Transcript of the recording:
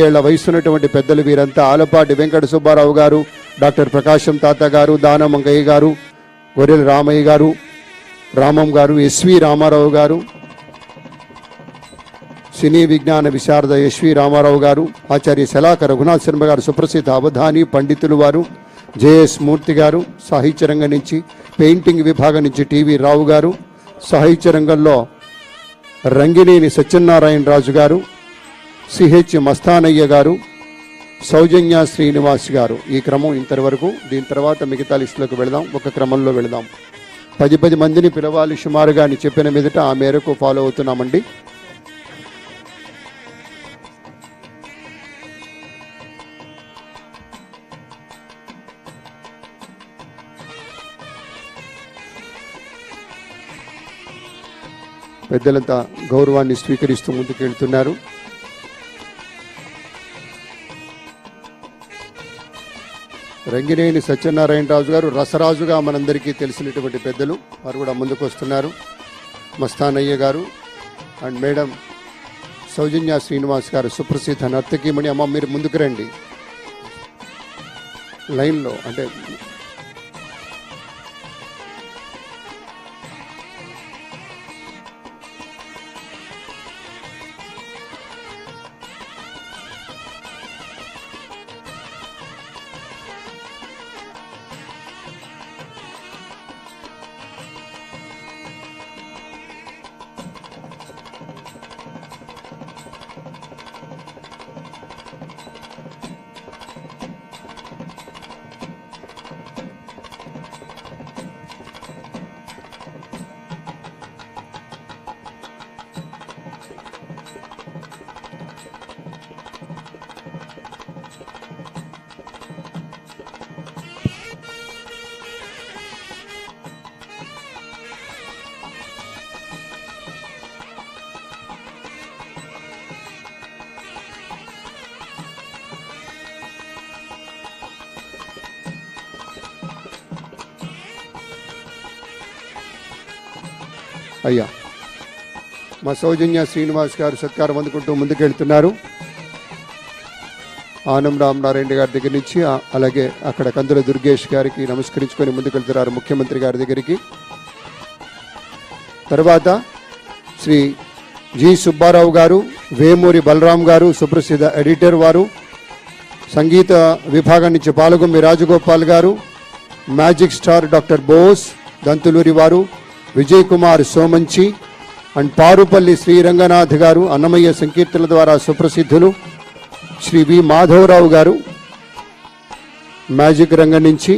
ఏళ్ల వయసున్నటువంటి పెద్దలు వీరంతా ఆలపాటి వెంకట సుబ్బారావు గారు, డాక్టర్ ప్రకాశం తాత గారు, దానమంగయ్య గారు, గొర్రెల రామయ్య గారు, రామం గారు, ఎస్వి రామారావు గారు, సినీ విజ్ఞాన విశారద ఎస్వి రామారావు గారు, ఆచార్య శలాక రఘునాథ్ శర్మ గారు, సుప్రసిద్ధ అవధాని పండితులు వారు, జేఎస్ మూర్తి గారు, సాహిత్య రంగం నుంచి పెయింటింగ్ విభాగం నుంచి టీవీ రావు గారు, సాహిత్య రంగంలో రంగినేని సత్యనారాయణ రాజు గారు, సిహెచ్ మస్తానయ్య గారు, సౌజన్య శ్రీనివాస్ గారు. ఈ క్రమం ఇంతవరకు. దీని తర్వాత మిగతా లిస్టులోకి వెళదాం, ఒక క్రమంలో వెళదాం. 10 మందిని పిలవాలి సుమారుగా అని చెప్పిన మీదట ఆ మేరకు ఫాలో అవుతున్నామండి. పెద్దలంతా గౌరవాన్ని స్వీకరిస్తూ ముందుకెళ్తున్నారు. రంగినేని సత్యనారాయణ రాజు గారు రసరాజుగా మనందరికీ తెలిసినటువంటి పెద్దలు, వారు కూడా ముందుకు వస్తున్నారు. మస్తానయ్య గారు అండ్ మేడం సౌజన్య శ్రీనివాస్ గారు, సుప్రసిద్ధ నర్తకీమణి. అమ్మ మీరు ముందుకు రండి లైన్లో. అంటే అయ్యా మా సౌజన్య శ్రీనివాస్ గారు సత్కారం అందుకుంటూ ముందుకెళ్తున్నారు. ఆనం రామనారాయణ గారి దగ్గర నుంచి అలాగే అక్కడ కందుల దుర్గేష్ గారికి నమస్కరించుకొని ముందుకెళ్తున్నారు ముఖ్యమంత్రి గారి దగ్గరికి. తర్వాత శ్రీ జి సుబ్బారావు గారు, వేమూరి బలరాం గారు, సుప్రసిద్ధ ఎడిటర్ వారు, సంగీత విభాగం నుంచి పాలగుమ్మి రాజగోపాల్ గారు, magic star doctor Bose Dantuluri వారు, విజయ్ కుమార్ సోమంచి అండ్ పారుపల్లి శ్రీరంగనాథ్ గారు, అన్నమయ్య సంకీర్తనల ద్వారా సుప్రసిద్ధులు, శ్రీ వి మాధవరావు గారు మ్యాజిక్ రంగం నుంచి,